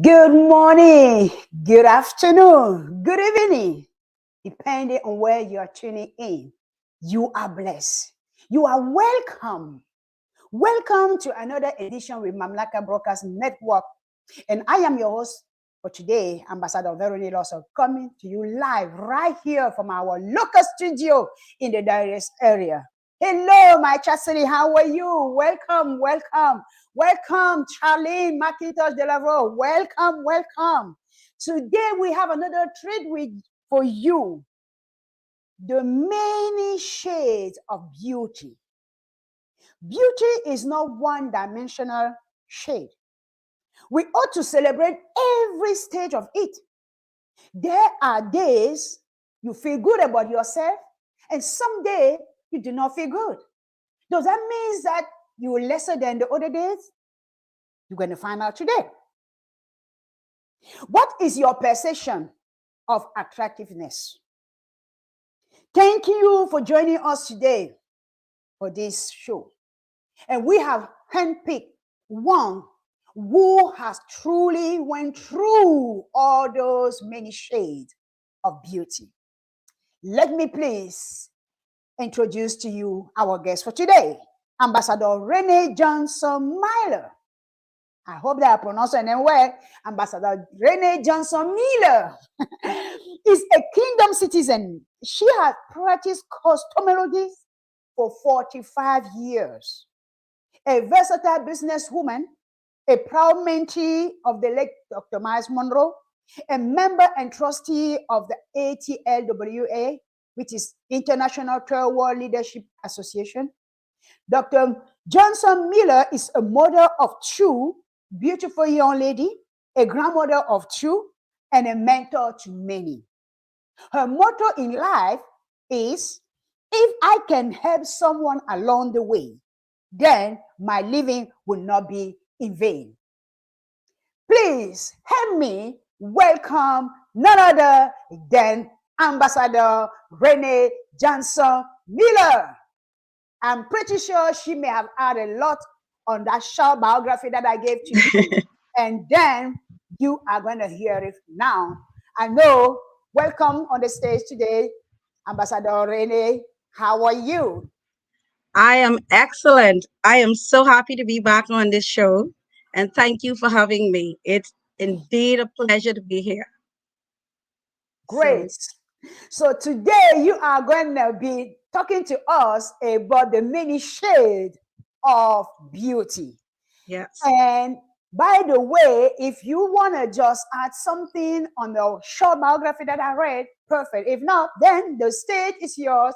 Good morning, good afternoon, good evening, depending on where you are tuning in. You are blessed. You are welcome. Welcome to another edition with Mamlakak Broadcast Network. And I am your host for today, Ambassador Veronique Lawson, coming to you live right here from our local studio in the Darius area. Hello, my Chastity. How are you? Welcome, welcome. Welcome, Charlene McIntosh Delavaux. Welcome, welcome. Today we have another treat for you. The many shades of beauty. Beauty is not one-dimensional shade. We ought to celebrate every stage of it. There are days you feel good about yourself, and some days you do not feel good. Does that mean that you are lesser than the other days? You're going to find out today. What is your perception of attractiveness? Thank you for joining us today for this show. And we have handpicked one who has truly went through all those many shades of beauty. Let me please introduce to you our guest for today, Ambassador Renee Johnson Miller. I hope that I pronounce her name well. Ambassador Renee Johnson Miller is a kingdom citizen. She has practiced cosmetology for 45 years. A versatile businesswoman, a proud mentee of the late Dr. Miles Monroe, a member and trustee of the ATLWA, which is International Third World Leadership Association. Dr. Johnson Miller is a mother of two, beautiful young lady, a grandmother of two, and a mentor to many. Her motto in life is, if I can help someone along the way, then my living will not be in vain. Please help me welcome none other than Ambassador Renee Johnson Miller. I'm pretty sure she may have had a lot on that short biography that I gave to you. And then you are going to hear it now. I know, welcome on the stage today, Ambassador Renee. How are you? I am excellent. I am so happy to be back on this show. And thank you for having me. It's indeed a pleasure to be here. Great. So today you are going to be talking to us about the many shades of beauty. Yes. And by the way, if you want to just add something on the short biography that I read, perfect. If not, then the stage is yours.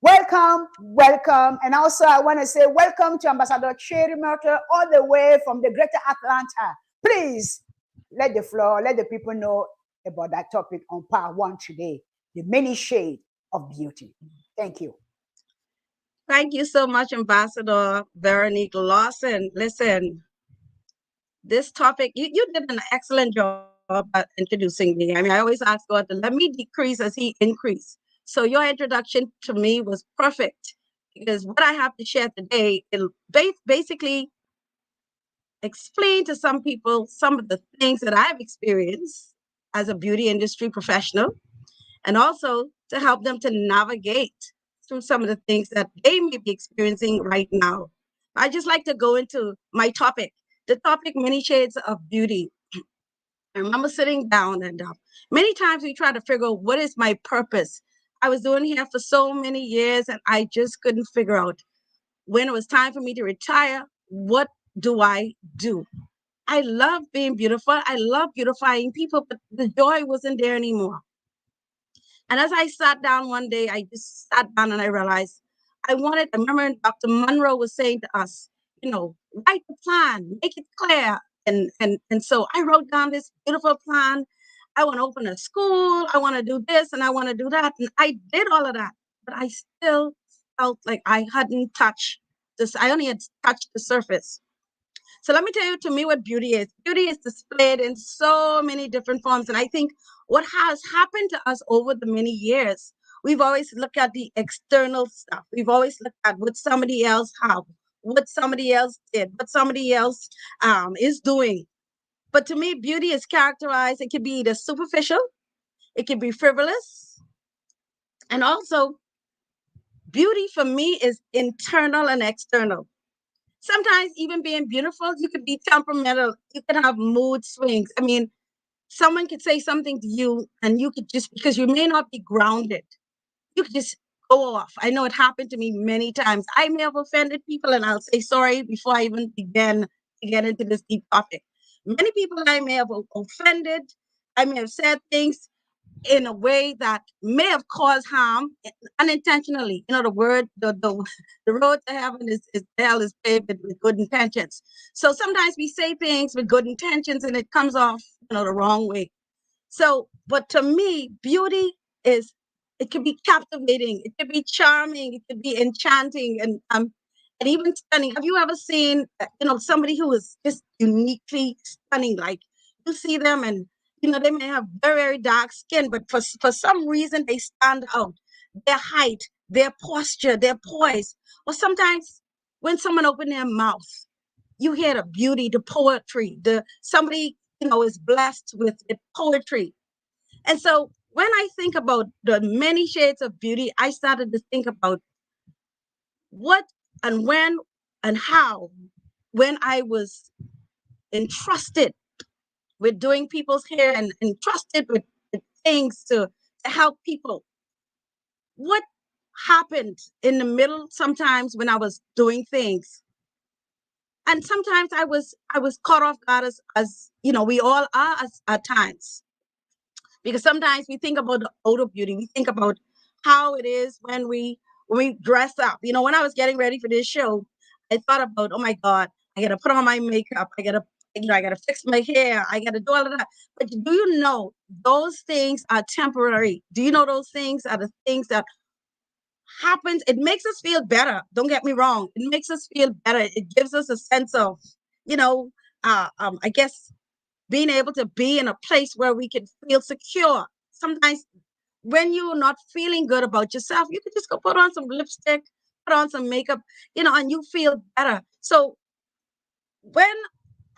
Welcome, welcome. And also I want to say welcome to Ambassador Cherry Murter all the way from the greater Atlanta. Please let the people know about that topic on part one today, the many shades of beauty. Thank you. Thank you so much, Ambassador Veronique Lawson. Listen, this topic, you did an excellent job at introducing me. I mean, I always ask God to let me decrease as he increase. So your introduction to me was perfect, because what I have to share today, it'll basically explain to some people some of the things that I've experienced as a beauty industry professional, and also to help them to navigate through some of the things that they may be experiencing right now. I just like to go into my topic, the topic, many shades of beauty. I remember sitting down, and many times we try to figure out what is my purpose. I was doing here for so many years, and I just couldn't figure out when it was time for me to retire, what do I do? I love being beautiful. I love beautifying people, but the joy wasn't there anymore. And as I sat down one day, I just sat down and I realized I remember Dr. Monroe was saying to us, write the plan, make it clear, And so I wrote down this beautiful plan. I want to open a school. I want to do this and I want to do that. And I did all of that, but I still felt like I hadn't touched this. I only had touched the surface. So let me tell you, to me, what beauty is displayed in so many different forms. And I think what has happened to us over the many years, we've always looked at the external stuff. We've always looked at what somebody else have, what somebody else did, what somebody else is doing. But to me, beauty is characterized, it can be either superficial, it can be frivolous, and also beauty for me is internal and external. Sometimes even being beautiful, you could be temperamental, you could have mood swings. I mean, someone could say something to you and you could just, because you may not be grounded, you could just go off. I know it happened to me many times. I may have offended people and I'll say sorry before I even begin to get into this deep topic. Many people I may have offended, I may have said things in a way that may have caused harm unintentionally. You know, the road to heaven is hell is paved with good intentions. So sometimes we say things with good intentions and it comes off, the wrong way. So, but to me, beauty is, it can be captivating, it could be charming, it could be enchanting, and even stunning. Have you ever seen, somebody who is just uniquely stunning? Like, you see them and they may have very, very dark skin, but for some reason they stand out. Their height, their posture, their poise. Or sometimes when someone opens their mouth, you hear the beauty, the poetry, somebody is blessed with poetry. And so when I think about the many shades of beauty, I started to think about what and when and how, when I was entrusted with doing people's hair and entrusted with things to help people, what happened in the middle sometimes when I was doing things. And sometimes I was caught off guard, as we all are at times. Because sometimes we think about the outer beauty. We think about how it is when we dress up. When I was getting ready for this show, I thought about, oh my God, I gotta put on my makeup. I gotta fix my hair. I gotta do all of that. But do you know those things are temporary? Do you know those things are the things that happens? It makes us feel better. Don't get me wrong. It makes us feel better. It gives us a sense of, I guess, being able to be in a place where we can feel secure. Sometimes when you're not feeling good about yourself, you can just go put on some lipstick, put on some makeup, and you feel better. So when,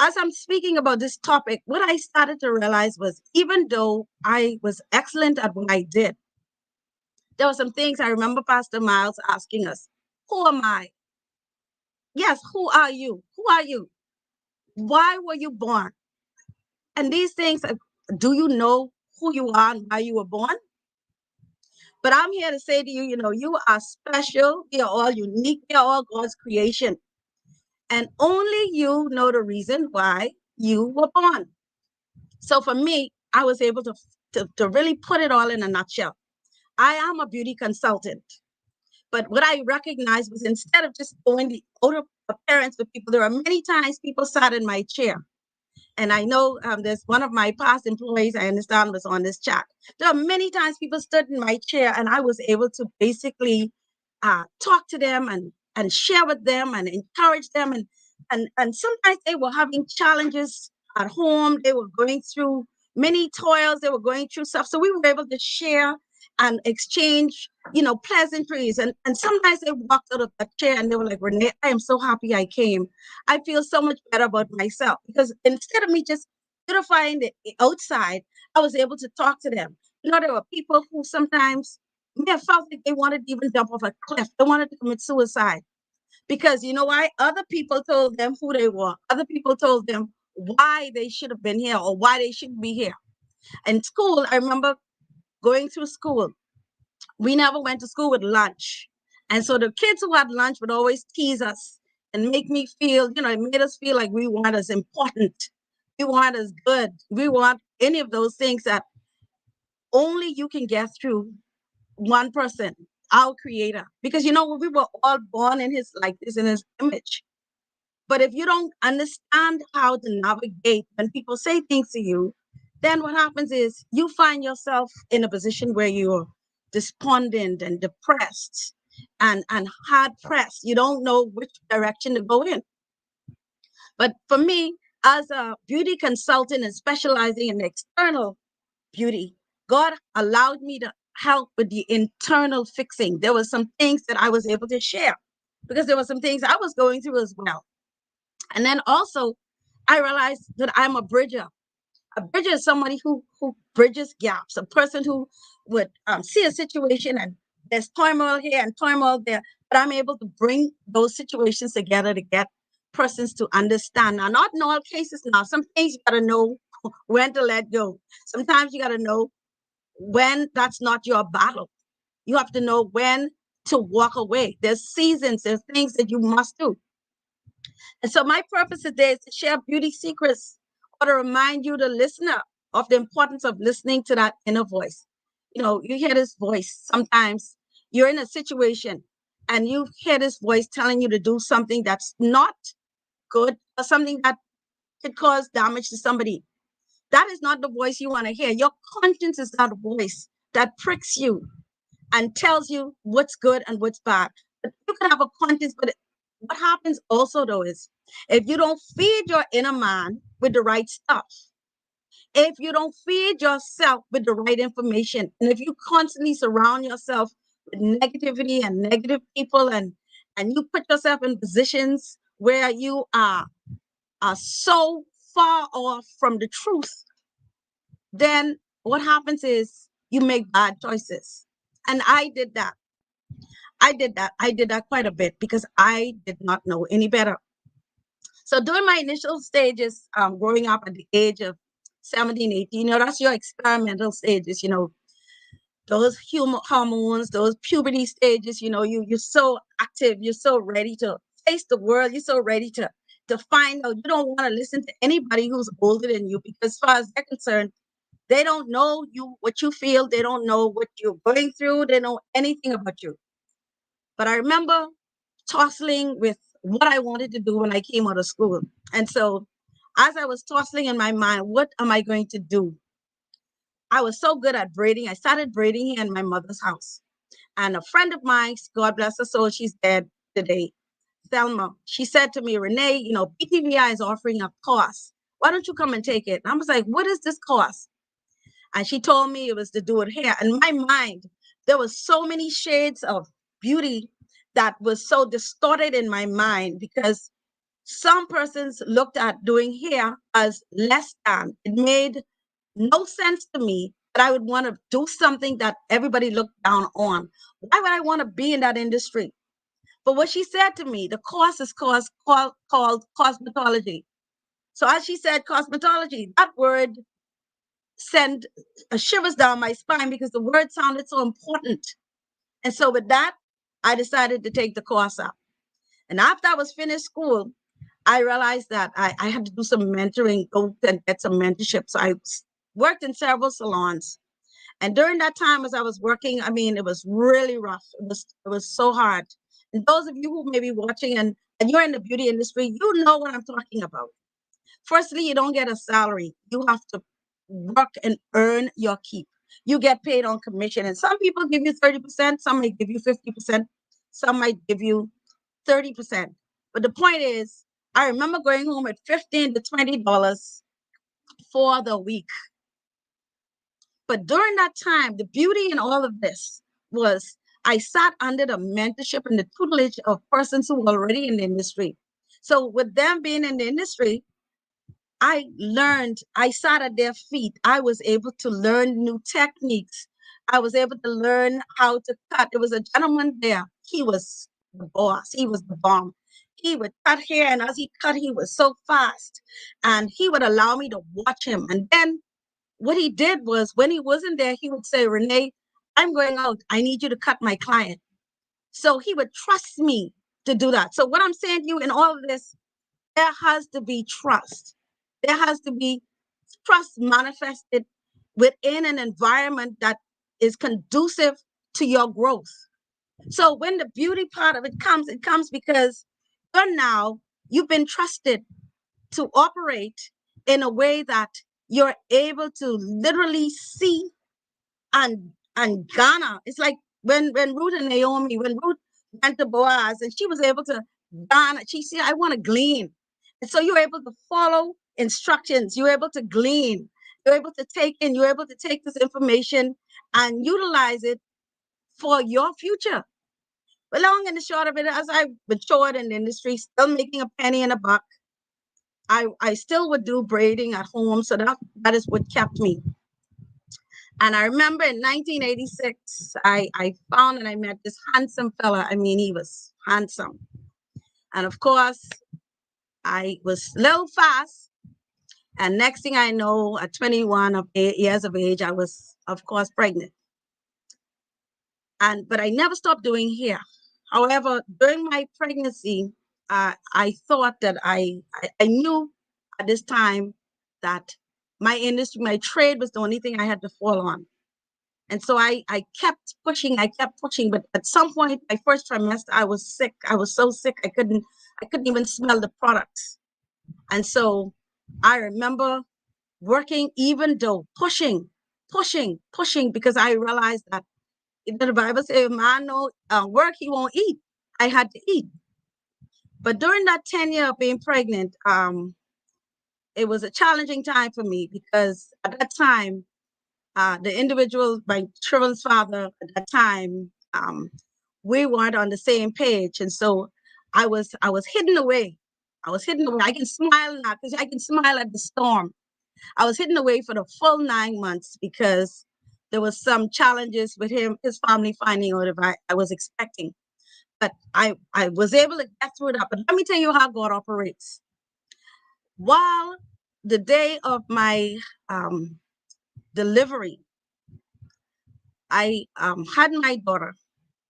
as I'm speaking about this topic, what I started to realize was, even though I was excellent at what I did, there were some things I remember Pastor Miles asking us, who am I? Yes, who are you? Who are you? Why were you born? And these things, do you know who you are and why you were born? But I'm here to say to you, you are special. We are all unique. We are all God's creation. And only you know the reason why you were born. So for me, I was able to really put it all in a nutshell. I am a beauty consultant. But what I recognized was, instead of just doing the outer appearance for people, there are many times people sat in my chair. And I know there's one of my past employees, I understand, was on this chat. There are many times people stood in my chair and I was able to basically talk to them and share with them and encourage them. And sometimes they were having challenges at home. They were going through many toils. They were going through stuff. So we were able to share and exchange, pleasantries. And sometimes they walked out of that chair and they were like, Renee, I am so happy I came. I feel so much better about myself, because instead of me just beautifying the outside, I was able to talk to them. There were people who sometimes may have felt like they wanted to even jump off a cliff. They wanted to commit suicide, because you know why? Other people told them who they were. Other people told them why they should have been here or why they shouldn't be here. In school, I remember going through school. We never went to school with lunch. And so the kids who had lunch would always tease us and make me feel, it made us feel like we weren't as important. We weren't as good. We weren't any of those things that only you can get through one person, our creator. Because, we were all born in his likeness, in his image. But if you don't understand how to navigate when people say things to you, then what happens is you find yourself in a position where you're despondent and depressed and hard pressed. You don't know which direction to go in. But for me, as a beauty consultant and specializing in external beauty, God allowed me to help with the internal fixing. There were some things that I was able to share because there were some things I was going through as well. And then also, I realized that I'm a bridger. A bridger is somebody who bridges gaps, a person who would see a situation and there's turmoil here and turmoil there, but I'm able to bring those situations together to get persons to understand. Now, not in all cases now. Some things you got to know when to let go. Sometimes you got to know when that's not your battle. You have to know when to walk away. There's seasons, there's things that you must do. And so my purpose today is to share beauty secrets or to remind you, the listener, of the importance of listening to that inner voice. You know, you hear this voice. Sometimes you're in a situation and you hear this voice telling you to do something that's not good or something that could cause damage to somebody. That is not the voice you want to hear. Your conscience is that voice that pricks you and tells you what's good and what's bad. But you can have a conscience, but what happens also though is if you don't feed your inner man with the right stuff, if you don't feed yourself with the right information, and if you constantly surround yourself with negativity and negative people and you put yourself in positions where you are so far off from the truth, then what happens is you make bad choices. And I did that. I did that quite a bit because I did not know any better. So during my initial stages, growing up at the age of 17, 18, that's your experimental stages, those hormones, those puberty stages, you're so active, you're so ready to face the world, you're so ready to find out. You don't want to listen to anybody who's older than you because as far as they're concerned, they don't know you, what you feel, they don't know what you're going through, they know anything about you. But I remember tossing with what I wanted to do when I came out of school. And so as I was tossing in my mind, what am I going to do? I was so good at braiding. I started braiding here in my mother's house. And a friend of mine, God bless her soul, she's dead today, Thelma, she said to me, Renee, PTVI is offering a course. Why don't you come and take it? And I was like, what is this course? And she told me it was to do with hair. In my mind, there was so many shades of beauty that was so distorted in my mind because some persons looked at doing hair as less than. It made no sense to me that I would want to do something that everybody looked down on. Why would I want to be in that industry? But what she said to me, the course is called cosmetology. So as she said cosmetology, that word sent shivers down my spine because the word sounded so important. And so with that, I decided to take the course up. And after I was finished school, I realized that I had to do some mentoring, go and get some mentorship. So I worked in several salons. And during that time, as I was working, it was really rough. It was so hard. And those of you who may be watching and you're in the beauty industry, you know what I'm talking about. Firstly, you don't get a salary. You have to work and earn your keep. You get paid on commission. And some people give you 30%, some might give you 50%, some might give you 30%. But the point is, I remember going home at $15 to $20 for the week. But during that time, the beauty in all of this was I sat under the mentorship and the tutelage of persons who were already in the industry. So with them being in the industry, I sat at their feet. I was able to learn new techniques. I was able to learn how to cut. There was a gentleman there. He was the boss. He was the bomb. He would cut hair, and as he cut, he was so fast. And he would allow me to watch him. And then what he did was when he wasn't there, he would say, Renee, I'm going out. I need you to cut my client. So he would trust me to do that. So what I'm saying to you in all of this, there has to be trust. There has to be trust manifested within an environment that is conducive to your growth. So when the beauty part of it comes because you're now you've been trusted to operate in a way that you're able to literally see and garner. It's like when Ruth and Naomi, when Ruth went to Boaz and she was able to garner, she said, I want to glean. And so you're able to follow instructions, you're able to glean, you're able to take in, you're able to take this information and utilize it for your future. But long and the short of it, as I matured in the industry, still making a penny and a buck, I still would do braiding at home. So that is what kept me. And I remember in 1986, I found and I met this handsome fella. I mean, he was handsome. And of course, I was a little fast. And next thing I know, at 21 years of age, I was, of course, pregnant. But I never stopped doing hair. However, during my pregnancy, I thought that I knew at this time that my industry, my trade was the only thing I had to fall on. And so I kept pushing, but at some point, my first trimester, I was sick. I was so sick, I couldn't even smell the products. And so I remember working, even though pushing, because I realized that the Bible says, if man no work, he won't eat. I had to eat. But during that 10-year of being pregnant, it was a challenging time for me because at that time, the individual, my children's father at that time, we weren't on the same page. And so I was hidden away. I can smile now because I can smile at the storm. I was hidden away for the full 9 months because there was some challenges with his family finding out if I was expecting. But I was able to get through that. But let me tell you how God operates. While the day of my delivery, I had my daughter,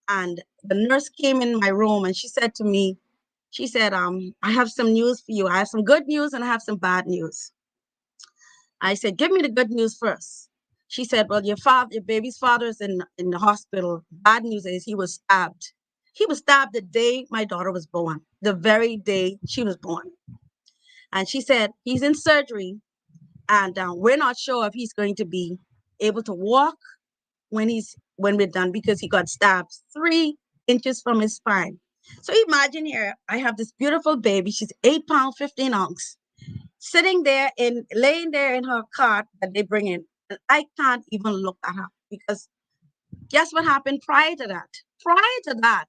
and the nurse came in my room and she said to me, I have some news for you. I have some good news and I have some bad news. I said, give me the good news first. She said, well, your baby's father is in the hospital. Bad news is he was stabbed. He was stabbed the day my daughter was born, the very day she was born. And she said, he's in surgery and we're not sure if he's going to be able to walk when we're done because he got stabbed 3 inches from his spine. So imagine here, I have this beautiful baby. She's 8 pounds, 15 ounces, laying there in her cot that they bring in. And I can't even look at her because guess what happened prior to that? Prior to that,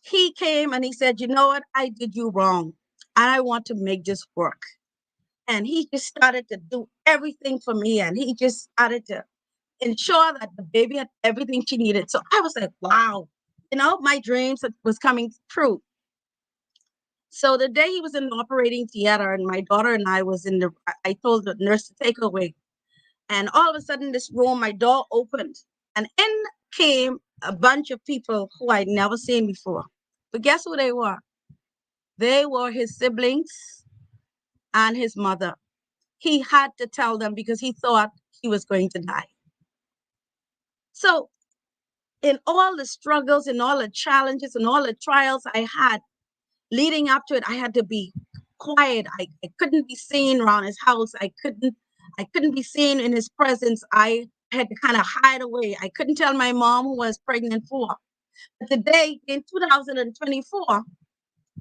he came and he said, you know what? I did you wrong. And I want to make this work. And he just started to do everything for me. And he just started to ensure that the baby had everything she needed. So I was like, wow, my dreams was coming true. So the day he was in the operating theater and my daughter and I I told the nurse to take her away. And all of a sudden this room, my door opened and in came a bunch of people who I'd never seen before. But guess who they were? They were his siblings and his mother. He had to tell them because he thought he was going to die. So in all the struggles and all the challenges and all the trials I had leading up to it, I had to be quiet. I couldn't be seen around his house. I couldn't be seen in his presence. I had to kind of hide away. I couldn't tell my mom who I was pregnant for. But today, in 2024,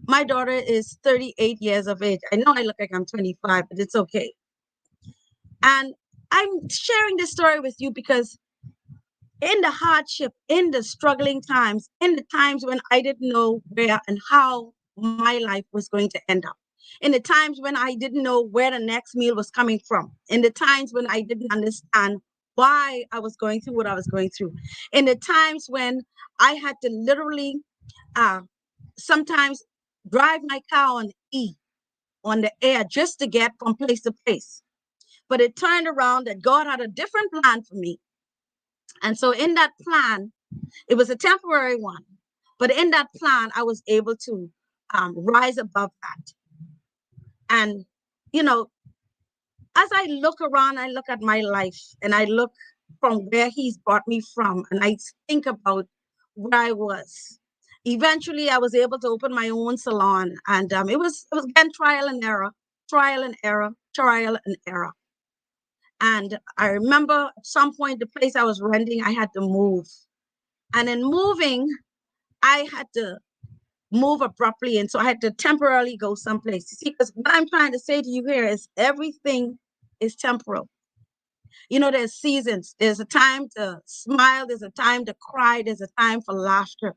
my daughter is 38 years of age. I know I look like I'm 25, but it's okay. And I'm sharing this story with you because in the hardship, in the struggling times, in the times when I didn't know where and how my life was going to end up, in the times when I didn't know where the next meal was coming from, in the times when I didn't understand why I was going through what I was going through, in the times when I had to literally sometimes drive my car on E, on the air, just to get from place to place. But it turned around that God had a different plan for me. And so in that plan, it was a temporary one. But in that plan, I was able to rise above that. And, as I look around, I look at my life and I look from where he's brought me from. And I think about where I was. Eventually, I was able to open my own salon, and it was again trial and error, trial and error, trial and error. And I remember at some point the place I was renting, I had to move, and in moving, I had to move abruptly, and so I had to temporarily go someplace. You see, because what I'm trying to say to you here is everything is temporal. You know, there's seasons. There's a time to smile. There's a time to cry. There's a time for laughter.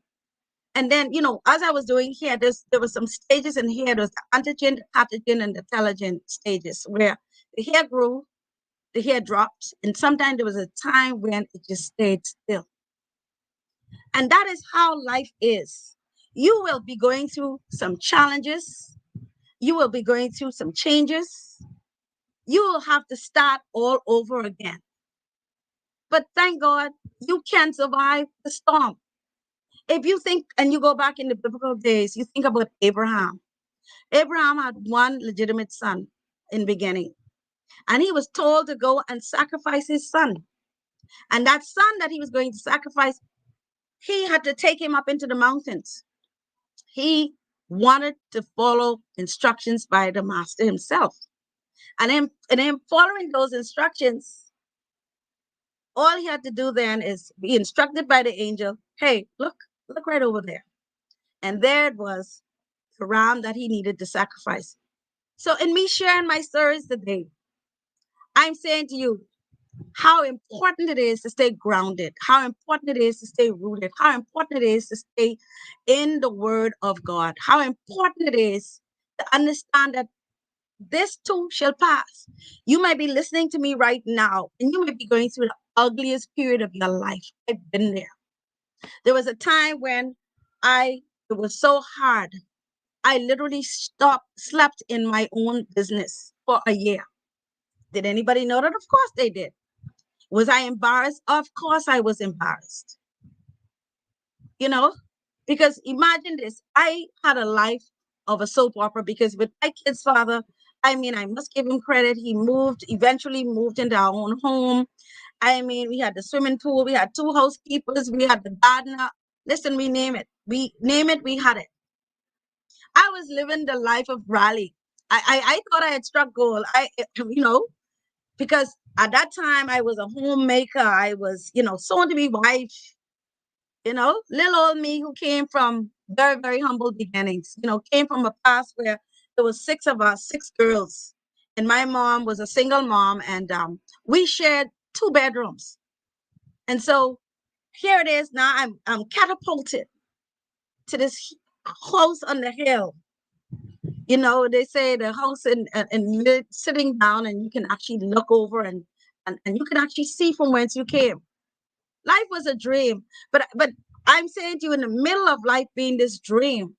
And then, you know, as I was doing here, there was some stages in here. There's the antigen, the pathogen, and the telogen stages where the hair grew, the hair dropped, and sometimes there was a time when it just stayed still. And that is how life is. You will be going through some challenges. You will be going through some changes. You will have to start all over again. But thank God you can survive the storm. If you think, and you go back in the biblical days, you think about Abraham. Abraham had one legitimate son in the beginning, and he was told to go and sacrifice his son. And that son that he was going to sacrifice, he had to take him up into the mountains. He wanted to follow instructions by the master himself. And in following those instructions, all he had to do then is be instructed by the angel, hey, look right over there. And there it was, the ram that he needed to sacrifice. So in me sharing my stories today, I'm saying to you how important it is to stay grounded, how important it is to stay rooted, how important it is to stay in the word of God, how important it is to understand that this too shall pass. You might be listening to me right now, and you might be going through the ugliest period of your life. I've been there. There was a time when it was so hard. I literally slept in my own business for a year. Did anybody know that? Of course they did. Was I embarrassed? Of course I was embarrassed. You know, because imagine this. I had a life of a soap opera because with my kid's father, I mean, I must give him credit. He eventually moved into our own home. I mean, we had the swimming pool, we had 2 housekeepers, we had the gardener. Listen, we name it. We had it. I was living the life of Raleigh. I thought I had struck gold. You know, because at that time I was a homemaker. I was, you know, soon to be wife, you know, little old me who came from very, very humble beginnings, you know, came from a past where there was 6 of us, 6 girls. And my mom was a single mom, and we shared 2 bedrooms. And so here it is now, I'm catapulted to this house on the hill. You know, they say the house and sitting down, and you can actually look over and you can actually see from whence you came. Life was a dream, but I'm saying to you, in the middle of life being this dream,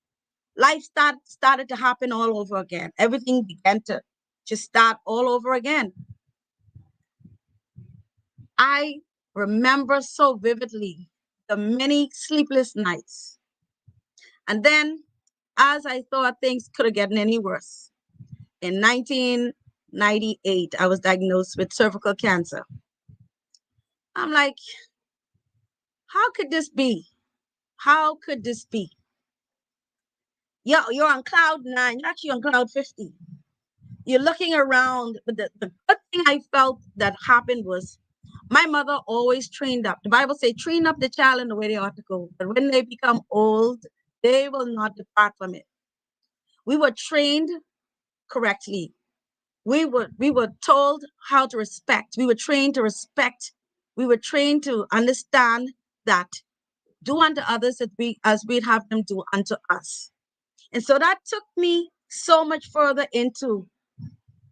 life started to happen all over again. Everything began to just start all over again. I remember so vividly the many sleepless nights. And then, as I thought things could have gotten any worse, in 1998, I was diagnosed with cervical cancer. I'm like, how could this be? How could this be? You're on cloud 9. You're actually on cloud 50. You're looking around. But the good thing I felt that happened was my mother always trained up. The Bible says, train up the child in the way they ought to go. But when they become old, they will not depart from it. We were trained correctly. We were told how to respect. We were trained to respect. We were trained to understand that do unto others as we'd have them do unto us. And so that took me so much further into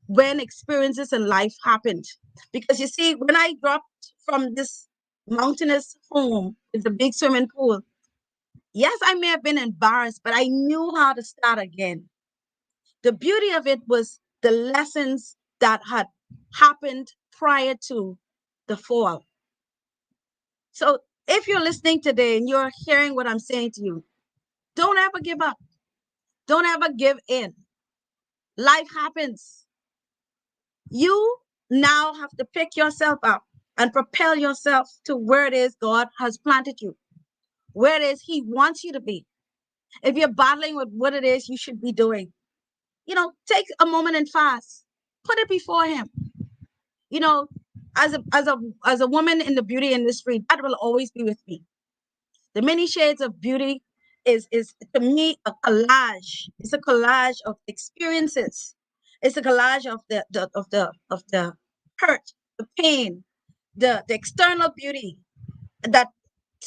when experiences in life happened. Because you see, when I dropped from this mountainous home with the big swimming pool, yes, I may have been embarrassed, but I knew how to start again. The beauty of it was the lessons that had happened prior to the fall. So if you're listening today and you're hearing what I'm saying to you, don't ever give up. Don't ever give in. Life happens. You now have to pick yourself up and propel yourself to where it is God has planted you, where it is He wants you to be. If you're battling with what it is you should be doing, take a moment and fast. Put it before him. As a woman in the beauty industry, that will always be with me. The many shades of beauty is to me a collage. It's a collage of experiences. It's a collage of the hurt, the pain, the external beauty that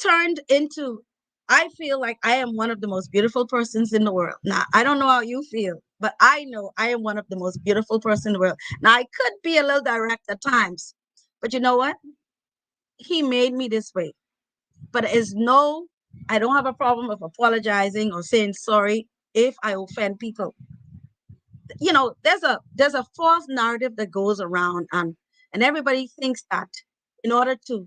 turned into, I feel like I am one of the most beautiful persons in the world. Now, I don't know how you feel, but I know I am one of the most beautiful persons in the world. Now, I could be a little direct at times, but you know what? He made me this way. But I don't have a problem of apologizing or saying sorry if I offend people. There's a false narrative that goes around, and everybody thinks that in order to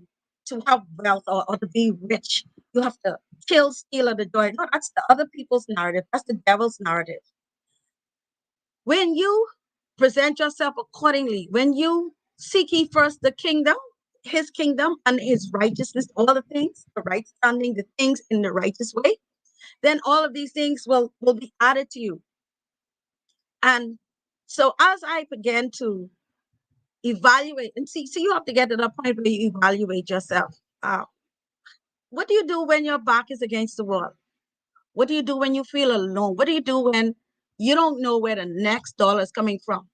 have wealth or to be rich, you have to kill, steal, or destroy. No, that's the other people's narrative. That's the devil's narrative. When you present yourself accordingly, when you seek ye first the kingdom, his kingdom and his righteousness, all the things, the right standing, the things in the righteous way, then all of these things will be added to you. And so as I began to evaluate, and see, you have to get to the point where you evaluate yourself. What do you do when your back is against the wall? What do you do when you feel alone? What do you do when you don't know where the next dollar is coming from?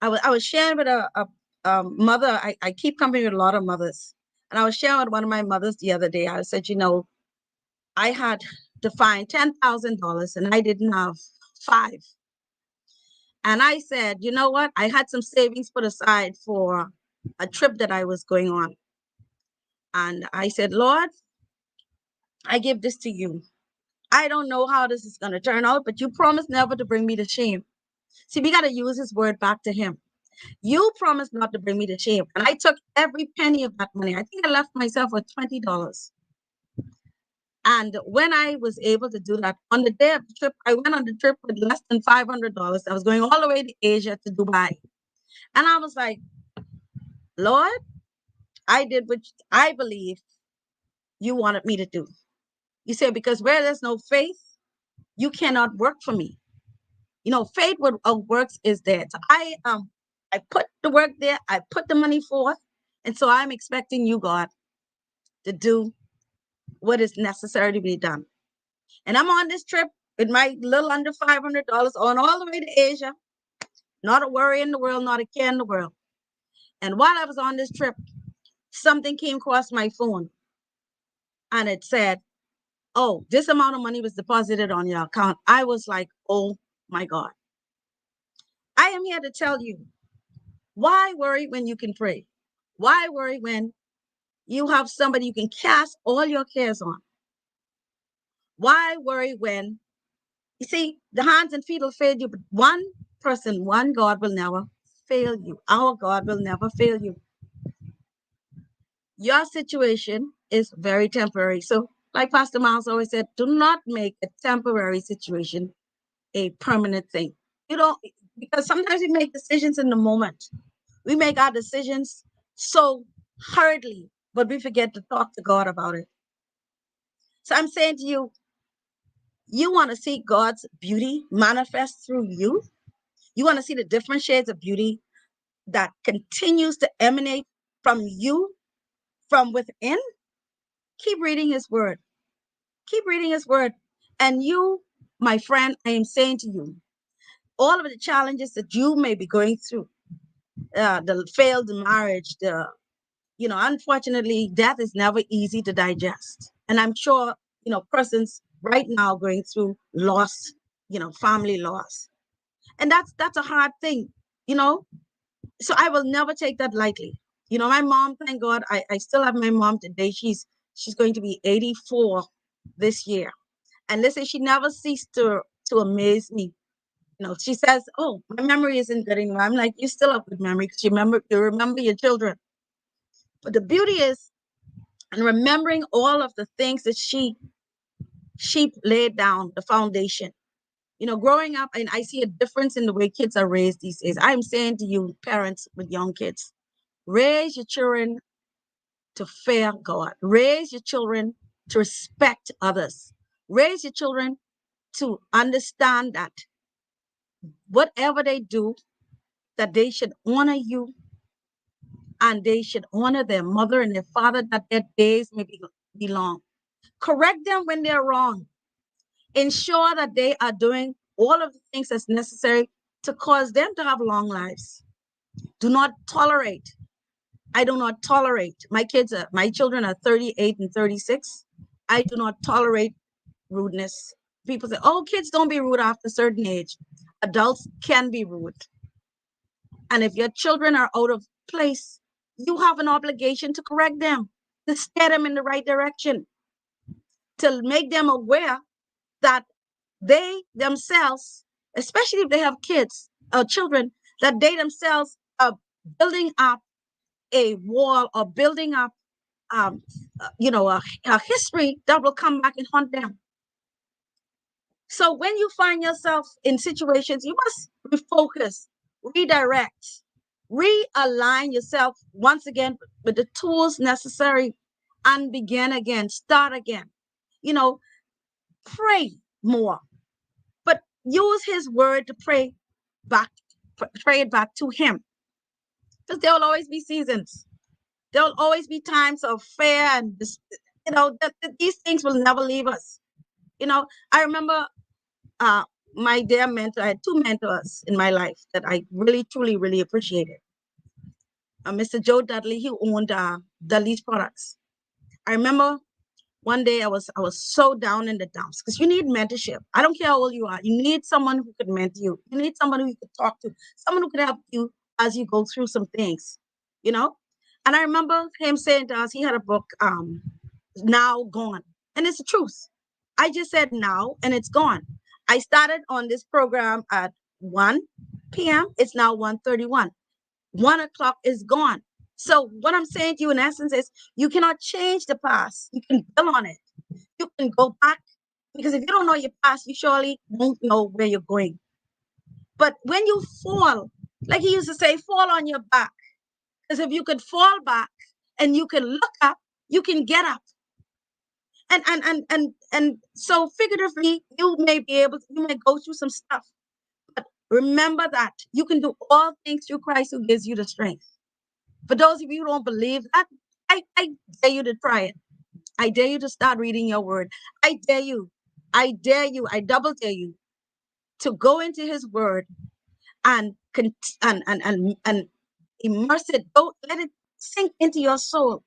I was sharing with a mother. I keep coming with a lot of mothers. And I was sharing with one of my mothers the other day. I said, I had to find $10,000 and I didn't have $5. And I said, you know what? I had some savings put aside for a trip that I was going on. And I said, Lord, I give this to you. I don't know how this is going to turn out, but you promised never to bring me to shame. See, we got to use his word back to him. You promised not to bring me to shame. And I took every penny of that money. I think I left myself with $20. And when I was able to do that, on the day of the trip, I went on the trip with less than $500. I was going all the way to Asia, to Dubai. And I was like, Lord, I did what I believe you wanted me to do. You say, because where there's no faith, you cannot work for me. Faith works is there. So I put the work there. I put the money forth. And so I'm expecting you, God, to do what is necessary to be done. And I'm on this trip with my little under $500 on all the way to Asia. Not a worry in the world, not a care in the world. And while I was on this trip, something came across my phone. And it said, oh, this amount of money was deposited on your account. I was like, oh my God. I am here to tell you, why worry when you can pray? Why worry when you have somebody you can cast all your cares on? Why worry when, you see, the hands and feet will fail you, but one person, one God will never fail you. Our God will never fail you. Your situation is very temporary. So, like Pastor Miles always said, do not make a temporary situation a permanent thing. Because sometimes we make decisions in the moment. We make our decisions so hurriedly, but we forget to talk to God about it. So I'm saying to you, you want to see God's beauty manifest through you? You want to see the different shades of beauty that continues to emanate from you, from within? Keep reading his word. Keep reading his word. And you, my friend, I am saying to you, all of the challenges that you may be going through, the failed marriage, unfortunately, death is never easy to digest. And I'm sure, persons right now going through loss, family loss. And that's a hard thing, So I will never take that lightly. My mom, thank God, I still have my mom today. She's going to be 84 this year. And listen, she never ceased to amaze me. She says, oh, my memory isn't good anymore. I'm like, you still have good memory because you remember your children. But the beauty is, and remembering all of the things that she laid down, the foundation. Growing up, and I see a difference in the way kids are raised these days. I'm saying to you, parents with young kids, raise your children to fear God. Raise your children to respect others. Raise your children to understand that whatever they do, that they should honor you and they should honor their mother and their father, that their days may be long. Correct them when they're wrong. Ensure that they are doing all of the things that's necessary to cause them to have long lives. Do not tolerate. I do not tolerate. My children are 38 and 36. I do not tolerate rudeness. People say, oh, kids don't be rude after a certain age. Adults can be rude. And if your children are out of place, you have an obligation to correct them, to steer them in the right direction, to make them aware that they themselves, especially if they have kids or children, that they themselves are building up a wall or building up, a history that will come back and haunt them. So when you find yourself in situations, you must refocus, redirect, realign yourself once again with the tools necessary and begin again, start again. Pray more, but use his word to pray it back to him. Because there will always be seasons. There will always be times of fear and these things will never leave us. I remember my dear mentor. I had two mentors in my life that I really, truly, really appreciated. Mr. Joe Dudley, he owned Dudley's Products. I remember one day I was so down in the dumps because you need mentorship. I don't care how old you are. You need someone who could mentor you. You need someone who you could talk to, someone who could help you as you go through some things, And I remember him saying to us, he had a book, Now Gone. And it's the truth. I just said now and it's gone. I started on this program at 1 p.m. It's now 1:31. 1 o'clock is gone. So what I'm saying to you in essence is you cannot change the past. You can build on it. You can go back because if you don't know your past, you surely won't know where you're going. But when you fall, like he used to say, fall on your back. Because if you could fall back and you can look up, you can get up. And so figuratively, you may go through some stuff. But remember that you can do all things through Christ who gives you the strength. For those of you who don't believe that, I dare you to try it. I dare you to start reading your word. I dare you, I double dare you to go into his word and immerse it. Don't let it sink into your soul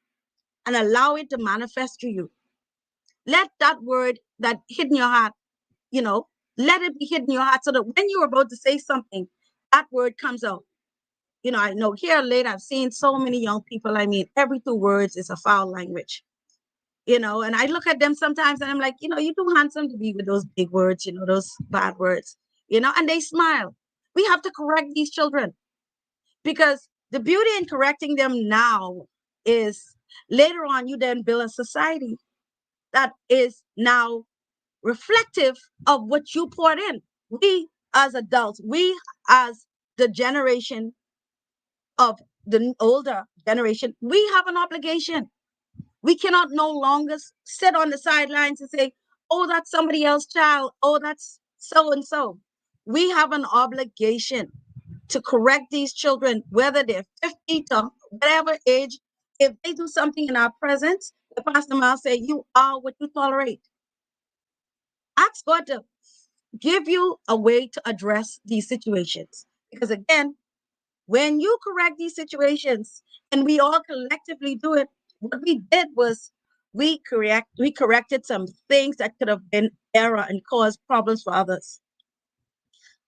and allow it to manifest through you. Let that word that hid in your heart, let it be hidden in your heart so that when you're about to say something, that word comes out. I know here late, I've seen so many young people. I mean, every 2 words is a foul language, and I look at them sometimes and I'm like, you're too handsome to be with those big words, those bad words, and they smile. We have to correct these children because the beauty in correcting them now is later on, you then build a society that is now reflective of what you poured in. We as adults, we as the generation of the older generation, we have an obligation. We cannot no longer sit on the sidelines and say, oh, that's somebody else's child. Oh, that's so-and-so. We have an obligation to correct these children, whether they're 50 to whatever age. If they do something in our presence, the pastor will say, you are what you tolerate. Ask God to give you a way to address these situations. Because again, when you correct these situations and we all collectively do it, what we did was we corrected some things that could have been error and caused problems for others.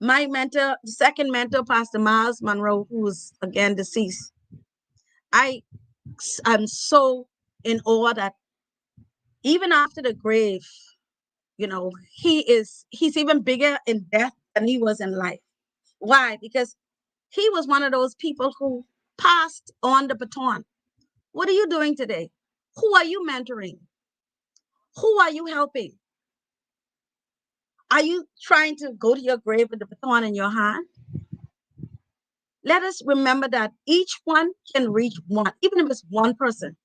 My mentor, the second mentor, Pastor Miles Monroe, who's again deceased, I'm so in awe that even after the grave, he's even bigger in death than he was in life. Why? Because he was one of those people who passed on the baton. What are you doing today? Who are you mentoring? Who are you helping? Are you trying to go to your grave with the baton in your hand? Let us remember that each one can reach one, even if it's one person.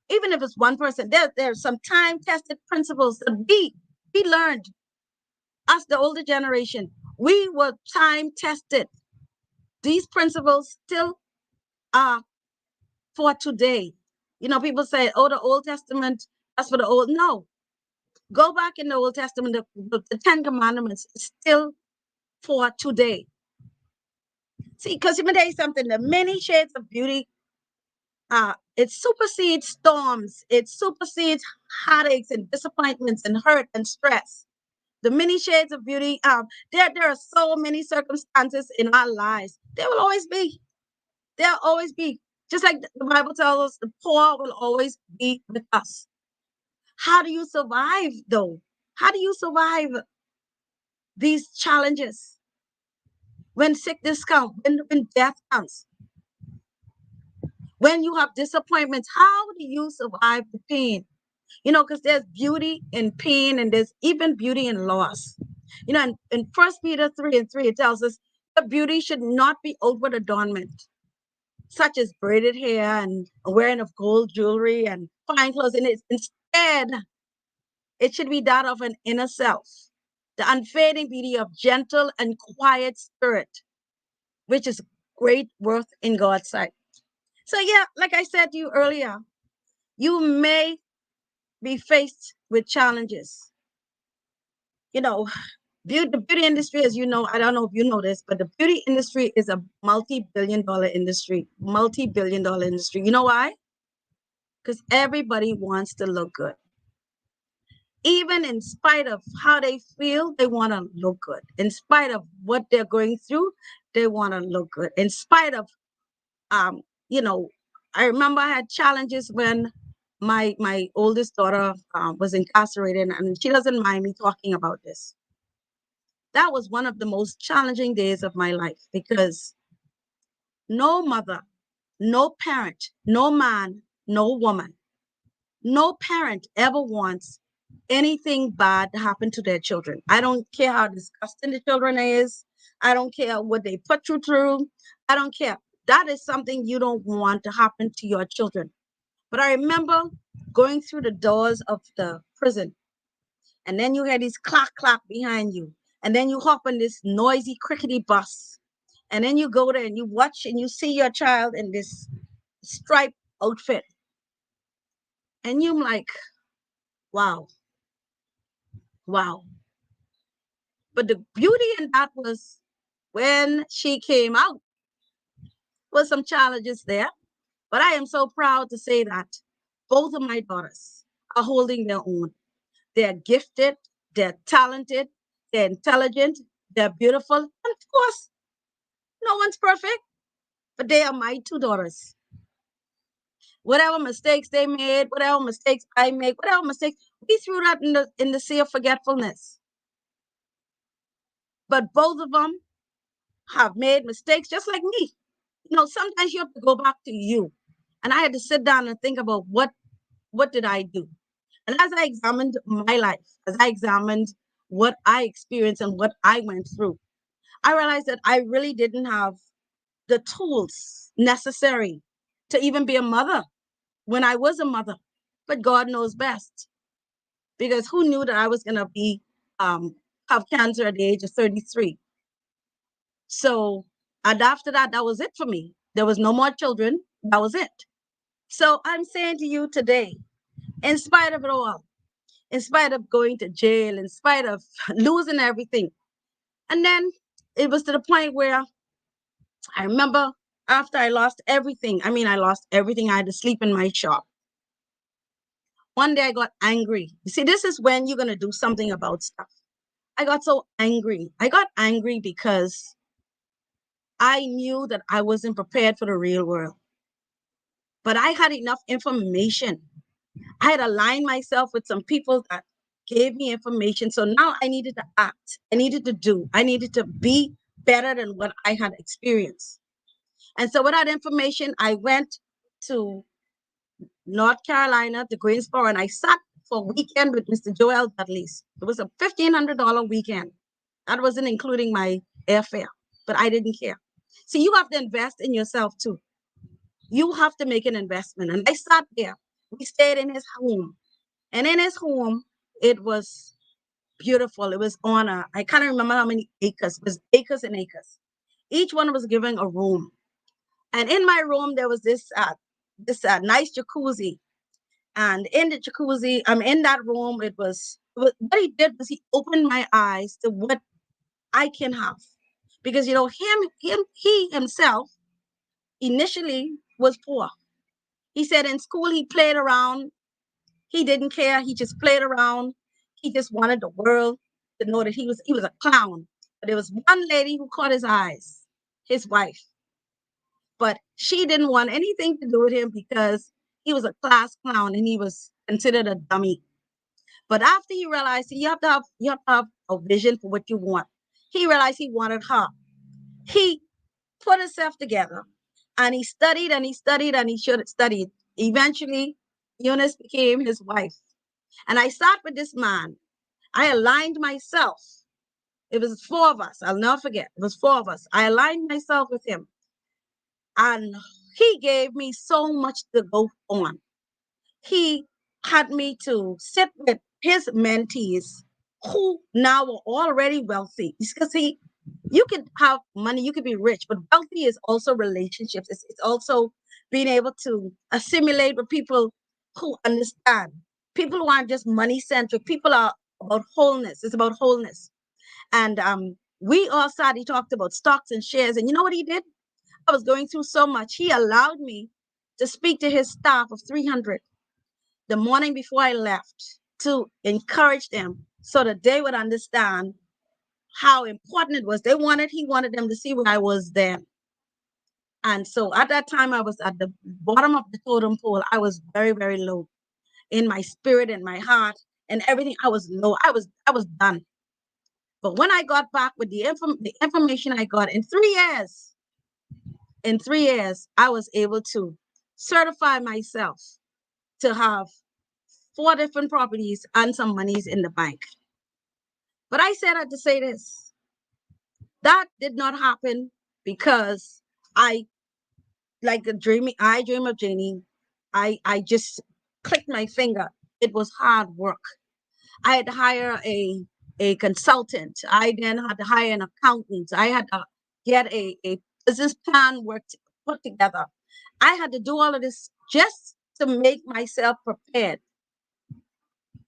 Even if it's one person, there's some time-tested principles that we learned. Us, the older generation, we were time-tested. These principles still are for today. You know, people say, oh, the Old Testament, that's for the old. No, go back in the Old Testament, the 10 Commandments is still for today. See, because let me tell you something, the many shades of beauty, it supersedes storms, it supersedes heartaches and disappointments and hurt and stress. The many shades of beauty, there are so many circumstances in our lives. There will always be. There'll always be. Just like the Bible tells us, the poor will always be with us. How do you survive, though? How do you survive these challenges? When sickness comes, when death comes, when you have disappointments, how do you survive the pain? You know, because there's beauty in pain and there's even beauty in loss. You know, in 1 Peter 3:3, it tells us that beauty should not be outward adornment, such as braided hair and wearing of gold jewelry and fine clothes. And instead, it should be that of an inner self, the unfading beauty of gentle and quiet spirit, which is great worth in God's sight. So yeah, like I said to you earlier, you may be faced with challenges. You know, the beauty industry, as you know, I don't know if you know this, but the beauty industry is a multi-billion-dollar industry. Multi-billion-dollar industry. You know why? Because everybody wants to look good. Even in spite of how they feel, they want to look good. In spite of what they're going through, they want to look good. In spite of, you know, I remember I had challenges when my oldest daughter was incarcerated, and she doesn't mind me talking about this. That was one of the most challenging days of my life, because no mother, no parent, no man, no woman, no parent ever wants anything bad to happen to their children. I don't care how disgusting the children is. I don't care what they put you through. I don't care. That is something you don't want to happen to your children. But I remember going through the doors of the prison, and then you had this clack clack behind you, and then you hop on this noisy crickety bus, and then you go there and you watch and you see your child in this striped outfit, and you're like, wow, wow. But the beauty in that was when she came out, was some challenges there. But I am so proud to say that both of my daughters are holding their own. They're gifted, they're talented, they're intelligent, they're beautiful. And of course, no one's perfect, but they are my two daughters. Whatever mistakes they made, whatever mistakes I make, whatever mistakes, we threw that in the sea of forgetfulness. But both of them have made mistakes just like me. You know, sometimes you have to go back to you. And I had to sit down and think about what did I do? And as I examined my life, as I examined what I experienced and what I went through, I realized that I really didn't have the tools necessary to even be a mother when I was a mother. But God knows best, because who knew that I was going to be have cancer at the age of 33? So, and after that, that was it for me. There was no more children. That was it. So I'm saying to you today, in spite of it all, in spite of going to jail, in spite of losing everything, and then it was to the point where I remember after I lost everything, I lost everything. I had to sleep in my shop. One day I got angry. You see, this is when you're going to do something about stuff. I got so angry. I got angry because I knew that I wasn't prepared for the real world. But I had enough information. I had aligned myself with some people that gave me information. So now I needed to act. I needed to do. I needed to be better than what I had experienced. And so with that information, I went to North Carolina, to Greensboro, and I sat for a weekend with Mr. Joel Dudley's. It was a $1,500 weekend. That wasn't including my airfare, but I didn't care. So you have to invest in yourself too. You have to make an investment. And I sat there We stayed in his home. And in his home, it was beautiful. It was on I can't remember how many acres. It was acres and acres. Each one was given a room. And in my room, there was this nice jacuzzi. And in the jacuzzi, in that room, what he did was he opened my eyes to what I can have. Because, he himself initially was poor. He said in school, he played around. He didn't care. He just played around. He just wanted the world to know that he was a clown. But there was one lady who caught his eyes, his wife. But she didn't want anything to do with him because he was a class clown and he was considered a dummy. But after he realized you have to have a vision for what you want, he realized he wanted her. He put himself together and he studied and he studied and he should have studied. Eventually, Eunice became his wife. And I sat with this man. I aligned myself. It was 4 of us. I'll never forget. It was 4 of us. I aligned myself with him. And he gave me so much to go on. He had me to sit with his mentees who now are already wealthy. Because you could have money, you could be rich, but wealthy is also relationships. It's also being able to assimilate with people who understand. People who aren't just money centric. People are about wholeness. It's about wholeness. And we all sat, he talked about stocks and shares. And you know what he did? I was going through so much. He allowed me to speak to his staff of 300 the morning before I left to encourage them so that they would understand how important it was. He wanted them to see where I was then. And so at that time, I was at the bottom of the totem pole. I was very, very low in my spirit and my heart and everything. I was low. I was done. But when I got back with the information I got in 3 years, I was able to certify myself to have 4 different properties and some monies in the bank. But I said to say this, that did not happen because I dream of Janie. I just clicked my finger. It was hard work. I had to hire a consultant. I then had to hire an accountant. I had to get a business plan put together. I had to do all of this just to make myself prepared.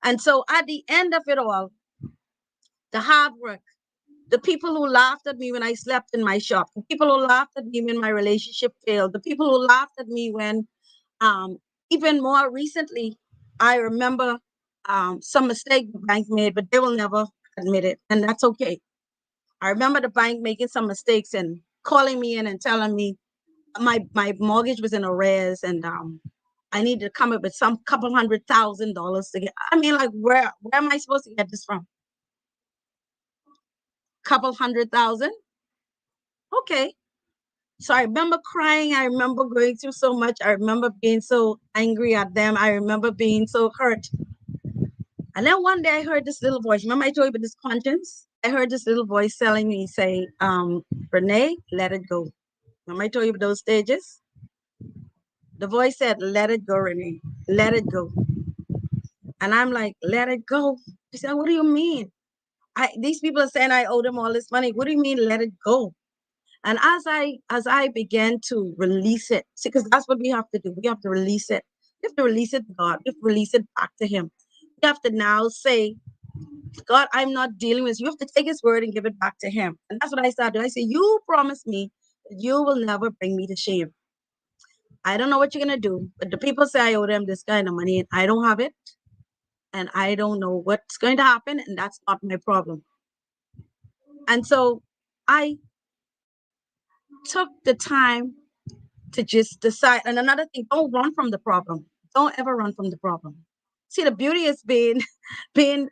And so at the end of it all, the hard work, the people who laughed at me when I slept in my shop, the people who laughed at me when my relationship failed, the people who laughed at me when, even more recently, I remember some mistake the bank made, but they will never admit it, and that's okay. I remember the bank making some mistakes and calling me in and telling me my mortgage was in arrears and I needed to come up with some couple $100,000 to get. I mean, like, where am I supposed to get this from? Couple 100,000? Okay. So I remember crying. I remember going through so much. I remember being so angry at them. I remember being so hurt. And then one day I heard this little voice. Remember I told you about this conscience? I heard this little voice telling me, say, Renee, let it go. Remember I told you about those stages? The voice said, let it go, Renee. Let it go. And I'm like, let it go. I said, what do you mean? These people are saying I owe them all this money. What do you mean, let it go? And as I began to release it, see, because that's what we have to do. We have to release it. We have to release it to God. We have to release it back to Him. We have to now say, God, I'm not dealing with this. You have to take His word and give it back to Him. And that's what I started doing. I say, you promise me that you will never bring me to shame. I don't know what you're going to do, but the people say I owe them this kind of money and I don't have it. And I don't know what's going to happen. And that's not my problem. And so I took the time to just decide. And another thing, don't run from the problem. Don't ever run from the problem. See, the beauty is being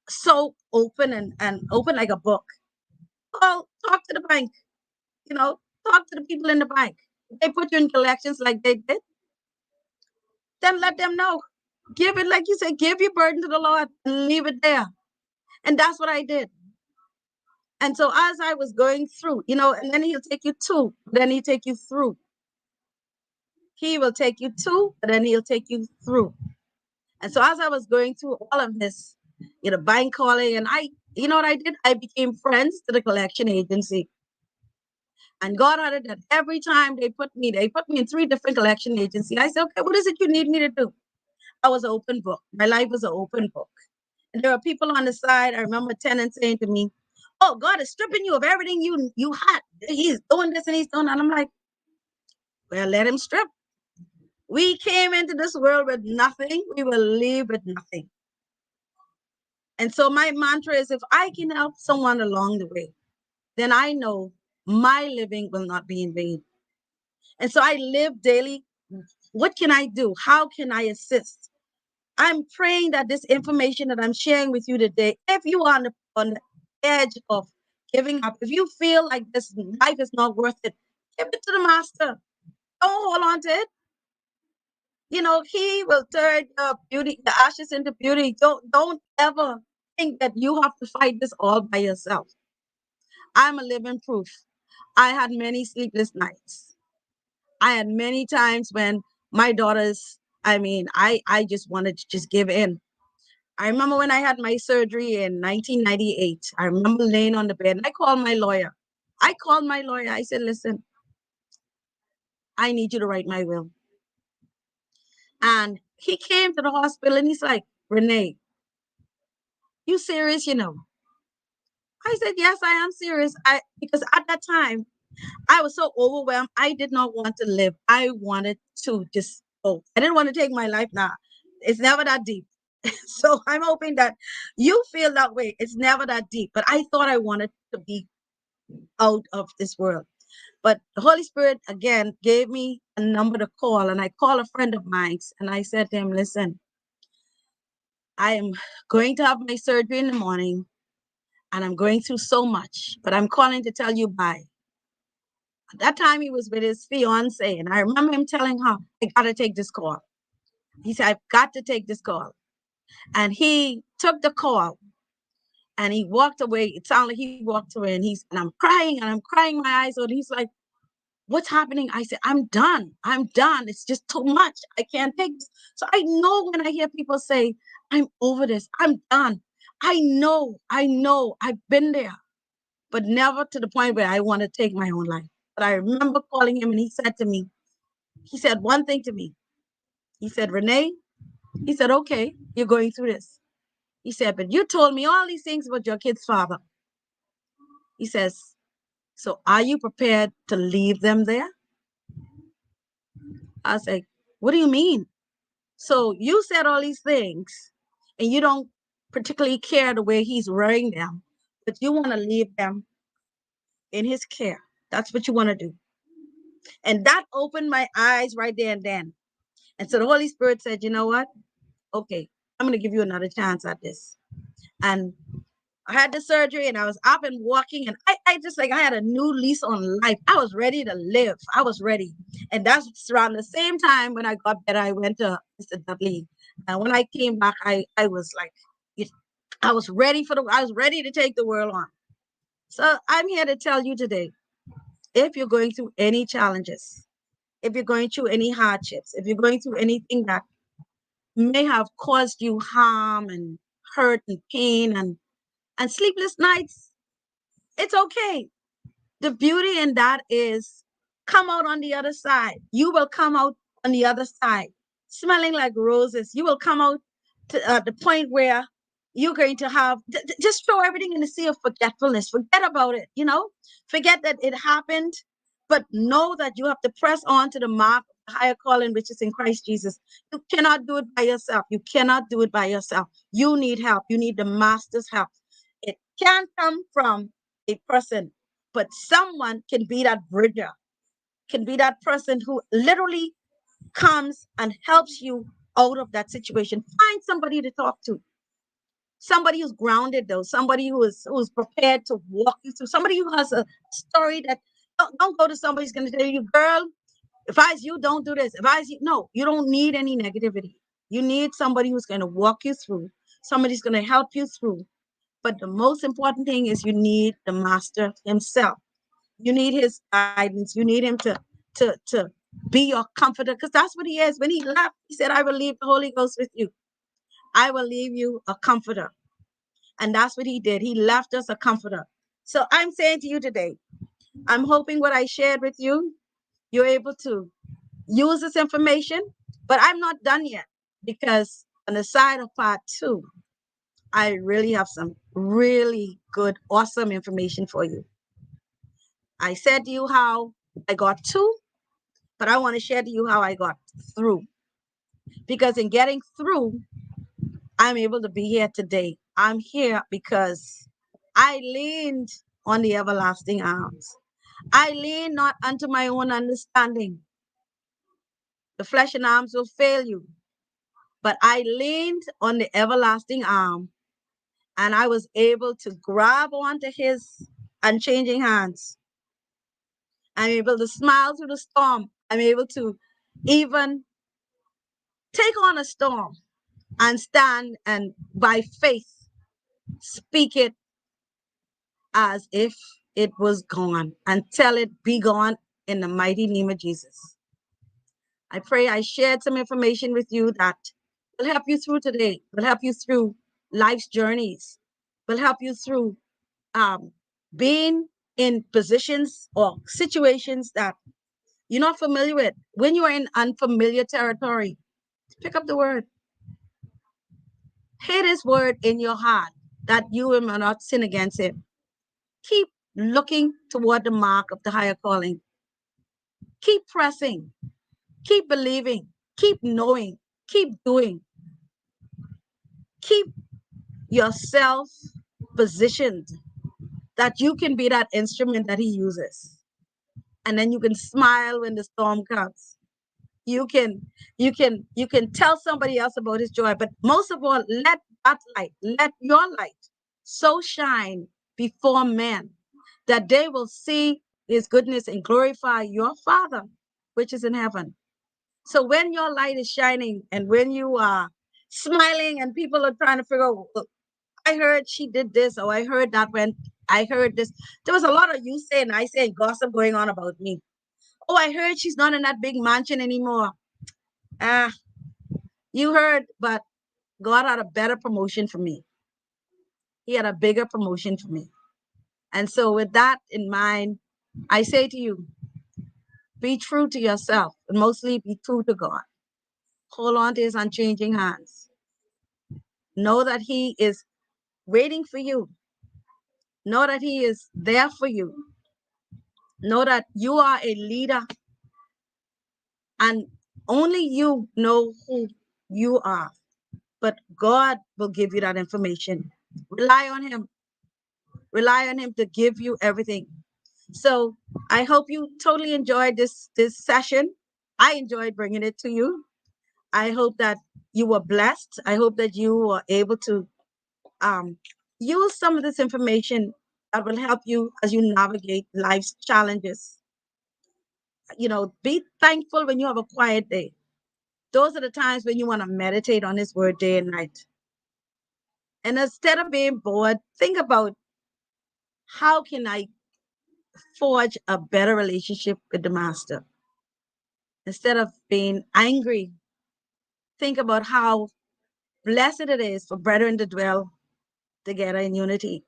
so open and open like a book. Well, talk to the bank, talk to the people in the bank. If they put you in collections like they did, then let them know. Give it, like you said, give your burden to the Lord and leave it there. And that's what I did. And so as I was going through, and then He'll take you to, then He'll take you through. He will take you to, but then he'll take you through. And so as I was going through all of this, buying, calling, and you know what I did? I became friends to the collection agency. And God had it that every time they put me in 3 different collection agencies. I said, okay, what is it you need me to do? I was an open book. My life was an open book. And there were people on the side. I remember a tenant saying to me, oh, God is stripping you of everything you had. He's doing this and he's doing that. And I'm like, well, let him strip. We came into this world with nothing. We will leave with nothing. And so my mantra is, if I can help someone along the way, then I know my living will not be in vain. And so I live daily. What can I do? How can I assist? I'm praying that this information that I'm sharing with you today, if you are on the edge of giving up, if you feel like this life is not worth it, give it to the master. Don't hold on to it. He will turn the ashes into beauty. Don't ever think that you have to fight this all by yourself. I'm a living proof. I had many sleepless nights. I had many times when my daughters, I just wanted to just give in. I remember when I had my surgery in 1998, I remember laying on the bed and I called my lawyer. I said, listen, I need you to write my will. And he came to the hospital and he's like, Renee, you serious, I said, yes, I am serious. Because at that time, I was so overwhelmed. I did not want to live. I wanted to just go. I didn't want to take my life now. It's never that deep. So I'm hoping that you feel that way. It's never that deep. But I thought I wanted to be out of this world. But the Holy Spirit, again, gave me a number to call. And I called a friend of mine. And I said to him, listen, I am going to have my surgery in the morning. And I'm going through so much. But I'm calling to tell you bye. At that time, he was with his fiance. And I remember him telling her, I got to take this call. He said, I've got to take this call. And he took the call. And he walked away. It sounded like he walked away and I'm crying my eyes out. He's like, what's happening? I said, I'm done. It's just too much. I can't take this. So I know when I hear people say, I'm over this, I'm done. I know, I've been there, but never to the point where I want to take my own life. But I remember calling him and he said one thing to me. He said, Renee, he said, okay, you're going through this. He said, but you told me all these things about your kid's father. He says, so are you prepared to leave them there? I was like, what do you mean? So you said all these things and you don't particularly care the way he's wearing them, but you want to leave them in his care. That's what you want to do. And that opened my eyes right there and then. And so the Holy Spirit said, you know what? Okay, I'm going to give you another chance at this. And I had the surgery and I was up and walking and I just I had a new lease on life. I was ready to live. I was ready. And that's around the same time when I got better, I went to Mr. W. And when I came back, I was like, I was ready to take the world on. So I'm here to tell you today, if you're going through any challenges, if you're going through any hardships, if you're going through anything that may have caused you harm and hurt and pain and sleepless nights, it's okay. The beauty in that is come out on the other side. You will come out on the other side smelling like roses. You will come out to the point where you're going to have, just throw everything in the sea of forgetfulness. Forget about it, Forget that it happened, but know that you have to press on to the mark of the higher calling, which is in Christ Jesus. You cannot do it by yourself. You cannot do it by yourself. You need help. You need the master's help. It can't come from a person, but someone can be that bridger, can be that person who literally comes and helps you out of that situation. Find somebody to talk to. Somebody who's grounded, though, somebody who's prepared to walk you through, somebody who has a story that don't go to somebody who's going to tell you, girl, if I was you, don't do this. If I was you, no, you don't need any negativity. You need somebody who's going to walk you through, somebody's going to help you through. But the most important thing is you need the master himself. You need his guidance. You need him to be your comforter, because that's what he is. When he left, he said, I will leave the Holy Ghost with you. I will leave you a comforter. And that's what he did. He left us a comforter. So I'm saying to you today, I'm hoping what I shared with you, you're able to use this information, but I'm not done yet, because on the side of part 2, I really have some really good, awesome information for you. I said to you how I got to, but I want to share to you how I got through. Because in getting through, I'm able to be here today. I'm here because I leaned on the everlasting arms. I lean not unto my own understanding. The flesh and arms will fail you. But I leaned on the everlasting arm, and I was able to grab onto his unchanging hands. I'm able to smile through the storm. I'm able to even take on a storm and stand and by faith speak it as if it was gone and tell it be gone in the mighty name of Jesus. I pray I shared some information with you that will help you through today, will help you through life's journeys, will help you through being in positions or situations that you're not familiar with. When you are in unfamiliar territory, pick up the word. Hear this word in your heart that you will not sin against him. Keep looking toward the mark of the higher calling. Keep pressing. Keep believing. Keep knowing. Keep doing. Keep yourself positioned that you can be that instrument that he uses. And then you can smile when the storm comes. You can tell somebody else about his joy. But most of all, let that light, let your light so shine before men that they will see his goodness and glorify your Father, which is in heaven. So when your light is shining and when you are smiling and people are trying to figure out, "Look, I heard she did this, or I heard that when I heard this." There was a lot of you saying, I say, gossip going on about me. Oh, I heard she's not in that big mansion anymore. You heard, but God had a better promotion for me. He had a bigger promotion for me. And so with that in mind, I say to you, be true to yourself, and mostly be true to God. Hold on to his unchanging hands. Know that he is waiting for you. Know that he is there for you. Know that you are a leader, and only you know who you are. But God will give you that information. Rely on him. Rely on him to give you everything. So I hope you totally enjoyed this session. I enjoyed bringing it to you. I hope that you were blessed. I hope that you were able to use some of this information that will help you as you navigate life's challenges. Be thankful when you have a quiet day. Those are the times when you want to meditate on his word day and night. And instead of being bored, think about, how can I forge a better relationship with the master? Instead of being angry, think about how blessed it is for brethren to dwell together in unity.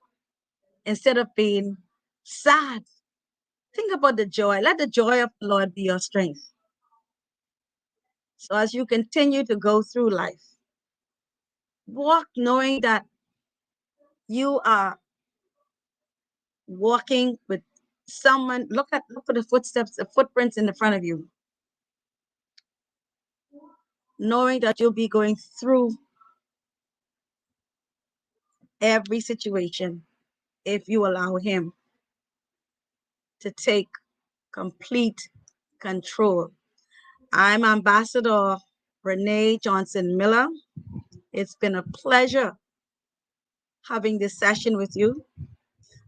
Instead of being sad, think about the joy. Let the joy of the Lord be your strength. So as you continue to go through life, walk knowing that you are walking with someone. Look for the footsteps, the footprints in the front of you. Knowing that you'll be going through every situation if you allow him to take complete control. I'm Ambassador Renee Johnson Miller. It's been a pleasure having this session with you.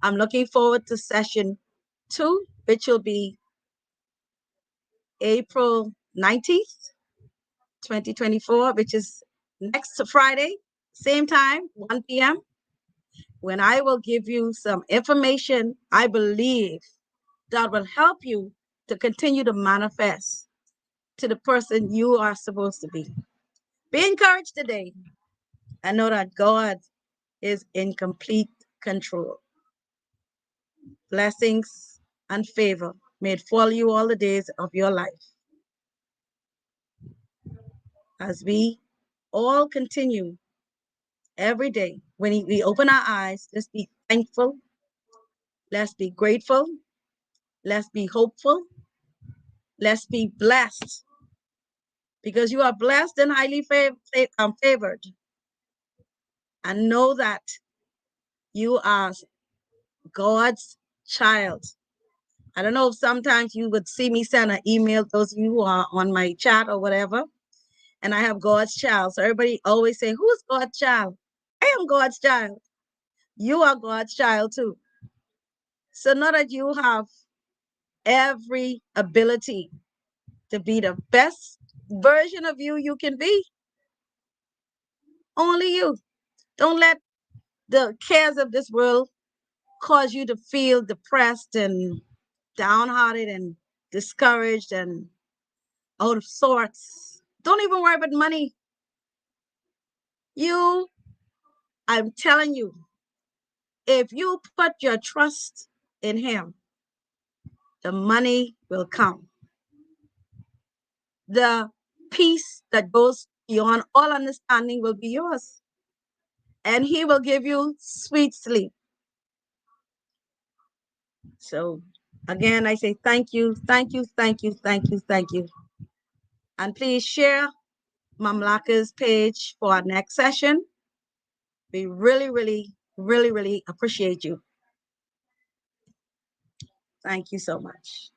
I'm looking forward to session 2, which will be April 19th, 2024, which is next Friday, same time, 1 p.m., when I will give you some information I believe that will help you to continue to manifest to the person you are supposed to be. Be encouraged today and know that God is in complete control. Blessings and favor may it follow you all the days of your life. As we all continue every day, when we open our eyes, let's be thankful, let's be grateful, let's be hopeful, let's be blessed, because you are blessed and highly favored. And know that you are God's child. I don't know if sometimes you would see me send an email, those of you who are on my chat or whatever, and I have God's child. So everybody always say, who's God's child? I am God's child. You are God's child too. So know that you have every ability to be the best version of you can be. Only you. Don't let the cares of this world cause you to feel depressed and downhearted and discouraged and out of sorts. Don't even worry about money. I'm telling you, if you put your trust in him, the money will come. The peace that goes beyond all understanding will be yours. And he will give you sweet sleep. So again, I say thank you, thank you, thank you, thank you, thank you. And please share Mamlakak's page for our next session. We really, really, really, really appreciate you. Thank you so much.